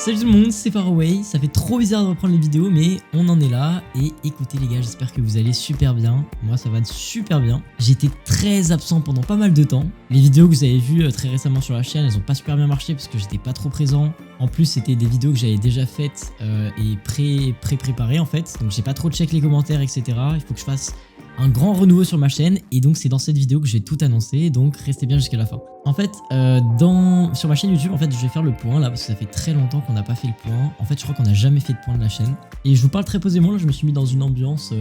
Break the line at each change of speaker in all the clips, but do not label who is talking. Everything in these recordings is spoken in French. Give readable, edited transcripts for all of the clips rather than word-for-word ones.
Salut tout le monde, c'est Faraway, ça fait trop bizarre de reprendre les vidéos mais on en est là et écoutez les gars, j'espère que vous allez super bien, moi ça va super bien. J'étais très absent pendant pas mal de temps, les vidéos que vous avez vues très récemment sur la chaîne elles ont pas super bien marché parce que j'étais pas trop présent. En plus c'était des vidéos que j'avais déjà faites et préparées en fait, donc j'ai pas trop check les commentaires etc. Il faut que je fasse un grand renouveau sur ma chaîne et donc c'est dans cette vidéo que je vais tout annoncer, donc restez bien jusqu'à la fin. En fait, sur ma chaîne YouTube, en fait, je vais faire le point là parce que ça fait très longtemps qu'on n'a pas fait le point. En fait, je crois qu'on n'a jamais fait de point de la chaîne. Et je vous parle très posément, là, je me suis mis dans une ambiance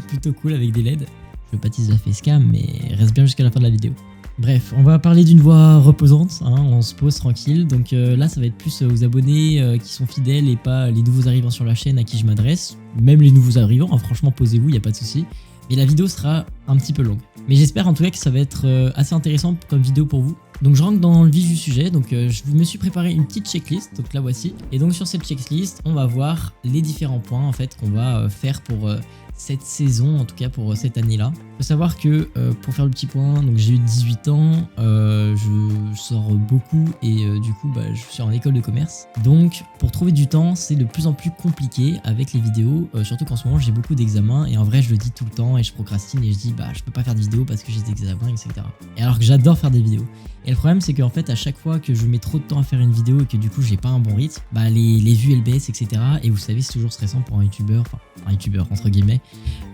plutôt cool avec des LED. Je veux pas teaser la facecam, mais reste bien jusqu'à la fin de la vidéo. Bref, on va parler d'une voix reposante, hein, on se pose tranquille. Donc là, ça va être plus aux abonnés qui sont fidèles et pas les nouveaux arrivants sur la chaîne à qui je m'adresse. Même les nouveaux arrivants, hein, franchement, posez-vous, il n'y a pas de souci. Mais la vidéo sera un petit peu longue. Mais j'espère en tout cas que ça va être assez intéressant comme vidéo pour vous. Donc je rentre dans le vif du sujet, donc je me suis préparé une petite checklist, donc la voici. Et donc sur cette checklist, on va voir les différents points en fait qu'on va faire pour cette saison, en tout cas pour cette année-là. Il faut savoir que pour faire le petit point, donc j'ai eu 18 ans, je sors beaucoup et du coup je suis en école de commerce. Donc pour trouver du temps, c'est de plus en plus compliqué avec les vidéos, surtout qu'en ce moment j'ai beaucoup d'examens et en vrai je le dis tout le temps et je procrastine et je dis je peux pas faire de vidéos parce que j'ai des examens etc. Et alors que j'adore faire des vidéos. Et le problème c'est qu'en fait à chaque fois que je mets trop de temps à faire une vidéo et que du coup j'ai pas un bon rythme, les vues elles baissent etc. Et vous savez c'est toujours stressant pour un youtubeur, enfin un youtubeur entre guillemets,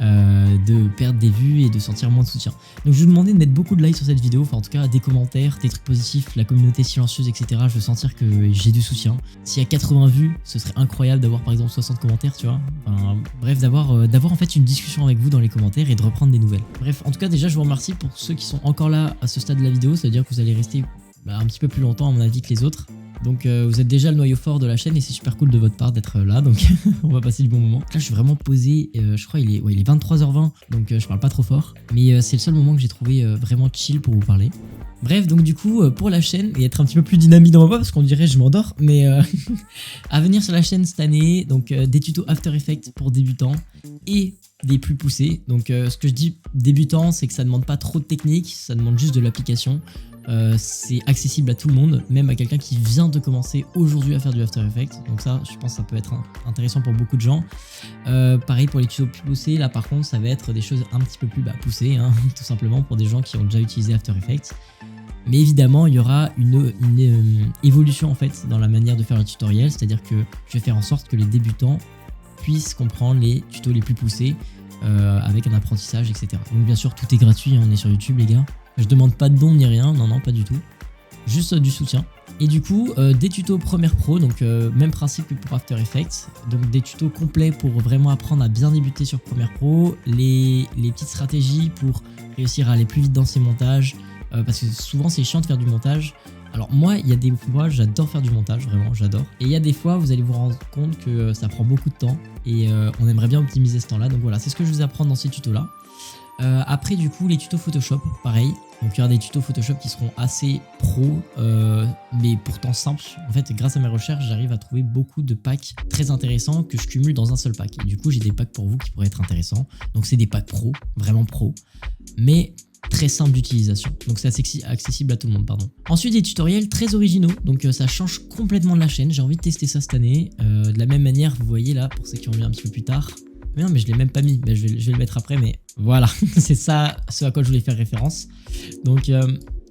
de perdre des vues et de sentir moins de soutien. Donc je vais vous demander de mettre beaucoup de likes sur cette vidéo, enfin en tout cas des commentaires, des trucs positifs, la communauté silencieuse etc. Je veux sentir que j'ai du soutien. S'il y a 80 vues, ce serait incroyable d'avoir par exemple 60 commentaires tu vois. Enfin, bref d'avoir en fait une discussion avec vous dans les commentaires et de reprendre des nouvelles. Bref en tout cas déjà je vous remercie pour ceux qui sont encore là à ce stade de la vidéo, ça veut dire que vous allez rester un petit peu plus longtemps à mon avis que les autres. Donc vous êtes déjà le noyau fort de la chaîne et c'est super cool de votre part d'être là, donc on va passer du bon moment. Là je suis vraiment posé, je crois il est 23h20, donc je parle pas trop fort. Mais c'est le seul moment que j'ai trouvé vraiment chill pour vous parler. Bref, donc du coup pour la chaîne, et être un petit peu plus dynamique dans ma voix parce qu'on dirait je m'endors, mais à venir sur la chaîne cette année, donc des tutos After Effects pour débutants et des plus poussés. Donc ce que je dis débutant, c'est que ça demande pas trop de technique, ça demande juste de l'application. C'est accessible à tout le monde, même à quelqu'un qui vient de commencer aujourd'hui à faire du After Effects. Donc ça, je pense que ça peut être intéressant pour beaucoup de gens. Pareil pour les tutos plus poussés, là par contre ça va être des choses un petit peu plus poussées, hein, tout simplement pour des gens qui ont déjà utilisé After Effects. Mais évidemment, il y aura une évolution en fait dans la manière de faire le tutoriel, c'est-à-dire que je vais faire en sorte que les débutants puissent comprendre les tutos les plus poussés avec un apprentissage, etc. Donc bien sûr, tout est gratuit, hein, on est sur YouTube les gars. Je demande pas de dons ni rien, non pas du tout. Juste du soutien. Et du coup, des tutos Premiere Pro, donc même principe que pour After Effects. Donc des tutos complets pour vraiment apprendre à bien débuter sur Premiere Pro. Les petites stratégies pour réussir à aller plus vite dans ses montages. Parce que souvent c'est chiant de faire du montage. Alors moi, il y a des fois, j'adore faire du montage, vraiment, j'adore. Et il y a des fois, vous allez vous rendre compte que ça prend beaucoup de temps. Et on aimerait bien optimiser ce temps-là. Donc voilà, c'est ce que je vais vous apprendre dans ces tutos-là. Après du coup les tutos Photoshop, pareil, donc il y aura des tutos Photoshop qui seront assez pro mais pourtant simples. En fait grâce à mes recherches j'arrive à trouver beaucoup de packs très intéressants que je cumule dans un seul pack et du coup j'ai des packs pour vous qui pourraient être intéressants. Donc c'est des packs pro, vraiment pro, mais très simple d'utilisation, donc c'est accessible à tout le monde, pardon. Ensuite des tutoriels très originaux, donc ça change complètement de la chaîne, j'ai envie de tester ça cette année. De la même manière vous voyez là, pour ceux qui ont vu un petit peu plus tard, mais non mais je l'ai même pas mis, je vais le mettre après, mais voilà, c'est ça ce à quoi je voulais faire référence. Donc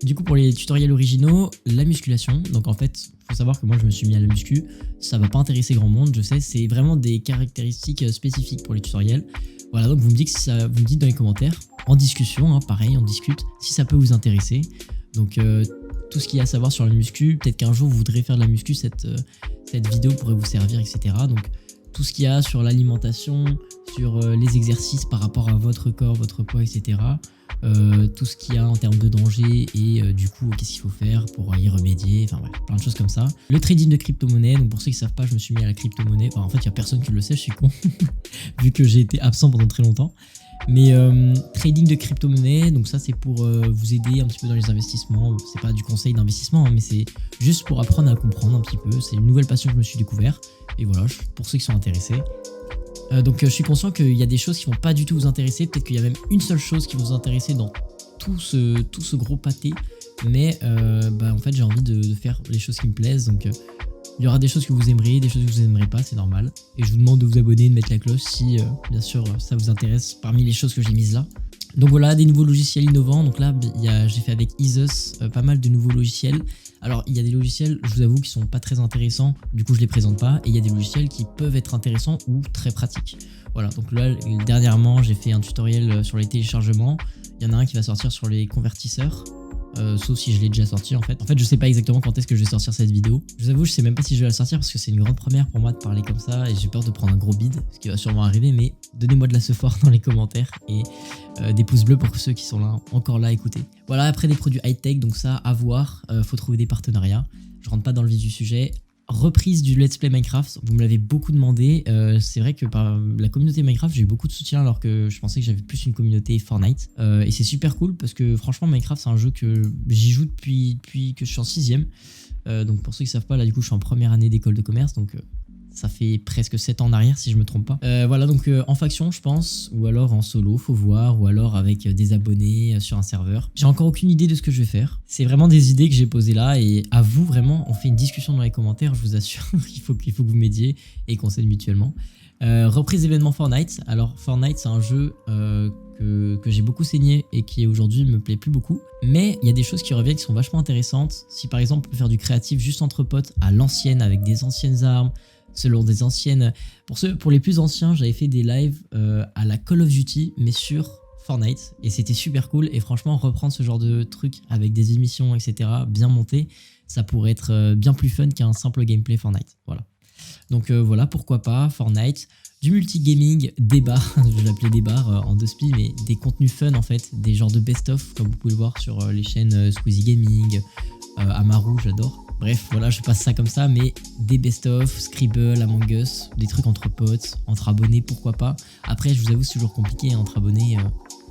du coup pour les tutoriels originaux, la musculation, donc en fait faut savoir que moi je me suis mis à la muscu, ça va pas intéresser grand monde, je sais, c'est vraiment des caractéristiques spécifiques pour les tutoriels. Voilà, donc vous me dites dans les commentaires, en discussion, hein, pareil, on discute, si ça peut vous intéresser. Donc tout ce qu'il y a à savoir sur la muscu, peut-être qu'un jour vous voudrez faire de la muscu, cette vidéo pourrait vous servir, etc. Donc tout ce qu'il y a sur l'alimentation, sur les exercices par rapport à votre corps, votre poids, etc. Tout ce qu'il y a en termes de danger et du coup qu'est-ce qu'il faut faire pour y remédier, enfin bref, plein de choses comme ça. Le trading de crypto-monnaie, donc pour ceux qui ne savent pas, je me suis mis à la crypto-monnaie, enfin, en fait il n'y a personne qui le sait, je suis con, vu que j'ai été absent pendant très longtemps. Mais trading de crypto-monnaie, donc ça c'est pour vous aider un petit peu dans les investissements, c'est pas du conseil d'investissement, hein, mais c'est juste pour apprendre à comprendre un petit peu, c'est une nouvelle passion que je me suis découvert, et voilà, pour ceux qui sont intéressés. Donc je suis conscient qu'il y a des choses qui vont pas du tout vous intéresser, peut-être qu'il y a même une seule chose qui va vous intéresser dans tout ce gros pâté, mais en fait j'ai envie de faire les choses qui me plaisent, donc Il y aura des choses que vous aimerez, des choses que vous n'aimerez pas, c'est normal. Et je vous demande de vous abonner, de mettre la cloche si, bien sûr, ça vous intéresse parmi les choses que j'ai mises là. Donc voilà, des nouveaux logiciels innovants. Donc là, j'ai fait avec Isus pas mal de nouveaux logiciels. Alors, il y a des logiciels, je vous avoue, qui sont pas très intéressants. Du coup, je les présente pas. Et il y a des logiciels qui peuvent être intéressants ou très pratiques. Voilà, donc là, dernièrement, j'ai fait un tutoriel sur les téléchargements. Il y en a un qui va sortir sur les convertisseurs. Sauf si je l'ai déjà sorti en fait. En fait, je sais pas exactement quand est-ce que je vais sortir cette vidéo. Je vous avoue, je sais même pas si je vais la sortir parce que c'est une grande première pour moi de parler comme ça et j'ai peur de prendre un gros bide, ce qui va sûrement arriver. Mais donnez-moi de la sephore dans les commentaires et des pouces bleus pour ceux qui sont là, encore là à écouter. Voilà, après des produits high-tech, donc ça, à voir. Faut trouver des partenariats. Je rentre pas dans le vif du sujet. Reprise du Let's Play Minecraft, vous me l'avez beaucoup demandé. C'est vrai que par la communauté Minecraft, j'ai eu beaucoup de soutien alors que je pensais que j'avais plus une communauté Fortnite. Et c'est super cool parce que franchement, Minecraft, c'est un jeu que j'y joue depuis que je suis en 6ème. Donc pour ceux qui savent pas, là du coup, je suis en première année d'école de commerce. Donc ça fait presque 7 ans en arrière si je me trompe pas. Voilà, donc en faction je pense, ou alors en solo, faut voir, ou alors avec des abonnés sur un serveur. J'ai encore aucune idée de ce que je vais faire. C'est vraiment des idées que j'ai posées là et à vous vraiment, on fait une discussion dans les commentaires, je vous assure. il faut que vous m'aidiez et qu'on s'aide mutuellement. Reprise d'événements Fortnite. Alors Fortnite c'est un jeu que j'ai beaucoup saigné et qui aujourd'hui me plaît plus beaucoup. Mais il y a des choses qui reviennent qui sont vachement intéressantes. Si par exemple on peut faire du créatif juste entre potes à l'ancienne avec des anciennes armes, selon des anciennes... Pour les plus anciens, j'avais fait des lives à la Call of Duty, mais sur Fortnite. Et c'était super cool. Et franchement, reprendre ce genre de truc avec des émissions, etc., bien montées, ça pourrait être bien plus fun qu'un simple gameplay Fortnite. Voilà. Donc voilà, pourquoi pas, Fortnite. Du multigaming, débat, je vais l'appeler débat en 2 spi, mais des contenus fun en fait, des genres de best-of, comme vous pouvez le voir sur les chaînes Squeezie Gaming, Amaru, j'adore. Bref, voilà, je passe ça comme ça, mais des best-of, Scribble, Among Us, des trucs entre potes, entre abonnés, pourquoi pas. Après, je vous avoue, c'est toujours compliqué entre abonnés.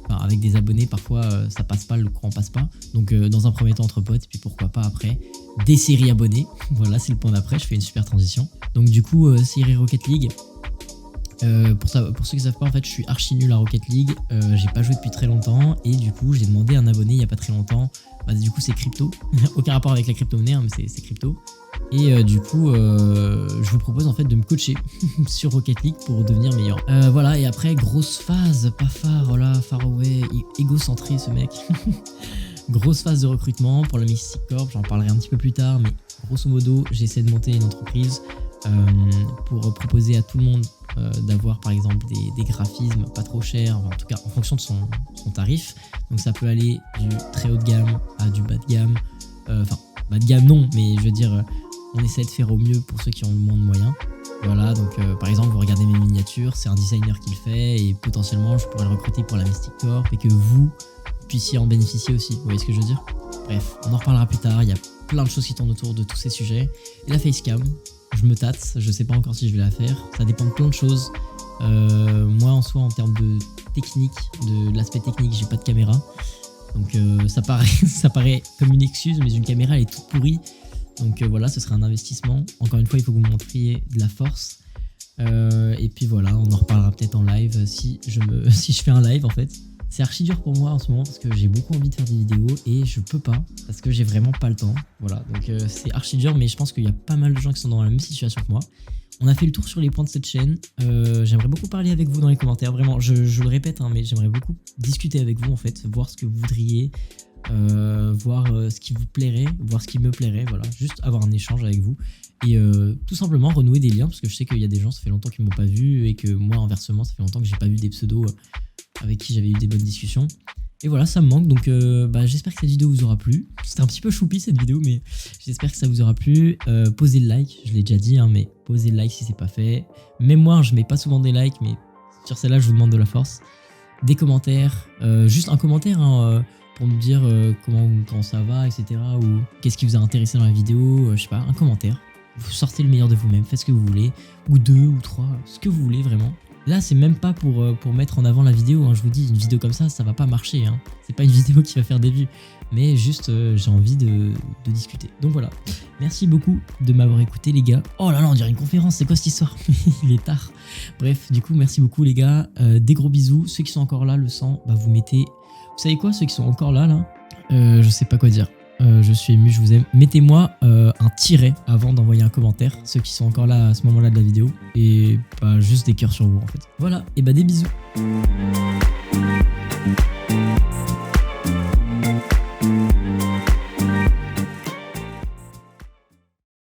Avec des abonnés, parfois, ça passe pas, le courant passe pas. Donc, dans un premier temps, entre potes, et puis pourquoi pas après, des séries abonnés. Voilà, c'est le point d'après, je fais une super transition. Donc, du coup, série Rocket League. Pour ceux qui savent pas, en fait, je suis archi nul à Rocket League. J'ai pas joué depuis très longtemps et du coup, j'ai demandé à un abonné il y a pas très longtemps. Du coup, c'est crypto. Aucun rapport avec la crypto-monnaie, hein, mais c'est crypto. Et du coup, je vous propose en fait de me coacher sur Rocket League pour devenir meilleur. Voilà, et après, grosse phase, pas far, voilà, far away, égocentré ce mec. Grosse phase de recrutement pour la Mystic Corp, j'en parlerai un petit peu plus tard, mais grosso modo, j'essaie de monter une entreprise pour proposer à tout le monde d'avoir par exemple des graphismes pas trop chers, en tout cas en fonction de son tarif. Donc ça peut aller du très haut de gamme à du bas de gamme. Enfin, bas de gamme non, mais je veux dire, on essaie de faire au mieux pour ceux qui ont le moins de moyens. Voilà, donc par exemple, vous regardez mes miniatures, c'est un designer qui le fait et potentiellement je pourrais le recruter pour la Mystic Corp et que vous puissiez en bénéficier aussi. Vous voyez ce que je veux dire? Bref, on en reparlera plus tard, il y a plein de choses qui tournent autour de tous ces sujets. Et la facecam, je me tâte, je sais pas encore si je vais la faire, ça dépend de plein de choses. Moi en soi en termes de technique, de l'aspect technique, j'ai pas de caméra. Donc ça paraît comme une excuse, mais une caméra elle est toute pourrie. Donc voilà, ce serait un investissement. Encore une fois, il faut que vous me montriez de la force. Et puis voilà, on en reparlera peut-être en live si je fais un live en fait. C'est archi dur pour moi en ce moment parce que j'ai beaucoup envie de faire des vidéos et je peux pas parce que j'ai vraiment pas le temps. Voilà, donc c'est archi dur, mais je pense qu'il y a pas mal de gens qui sont dans la même situation que moi. On a fait le tour sur les points de cette chaîne. J'aimerais beaucoup parler avec vous dans les commentaires. Vraiment, je le répète, hein, mais j'aimerais beaucoup discuter avec vous en fait, voir ce que vous voudriez, voir ce qui vous plairait, voir ce qui me plairait. Voilà, juste avoir un échange avec vous et tout simplement renouer des liens parce que je sais qu'il y a des gens, ça fait longtemps qu'ils m'ont pas vu et que moi, inversement, ça fait longtemps que j'ai pas vu des pseudos avec qui j'avais eu des bonnes discussions. Et voilà, ça me manque, donc j'espère que cette vidéo vous aura plu. C'était un petit peu choupi cette vidéo, mais j'espère que ça vous aura plu. Posez le like, je l'ai déjà dit, hein, mais posez le like si c'est pas fait. Même moi, je mets pas souvent des likes, mais sur celle-là, je vous demande de la force. Des commentaires, juste un commentaire hein, pour me dire comment ça va, etc. Ou qu'est-ce qui vous a intéressé dans la vidéo, je sais pas, un commentaire. Vous sortez le meilleur de vous-même, faites ce que vous voulez, ou 2 ou 3, ce que vous voulez vraiment. Là, c'est même pas pour mettre en avant la vidéo, hein. Je vous dis, une vidéo comme ça va pas marcher. Hein. C'est pas une vidéo qui va faire des vues, mais juste j'ai envie de discuter. Donc voilà, merci beaucoup de m'avoir écouté les gars. Oh là là, on dirait une conférence, c'est quoi cette histoire? Il est tard. Bref, du coup, merci beaucoup les gars. Des gros bisous. Ceux qui sont encore là, le sang, vous mettez... Vous savez quoi, ceux qui sont encore là, je sais pas quoi dire. je suis ému, je vous aime. Mettez-moi un tiret avant d'envoyer un commentaire, ceux qui sont encore là à ce moment-là de la vidéo, et pas juste des cœurs sur vous en fait. Voilà, et bah des bisous.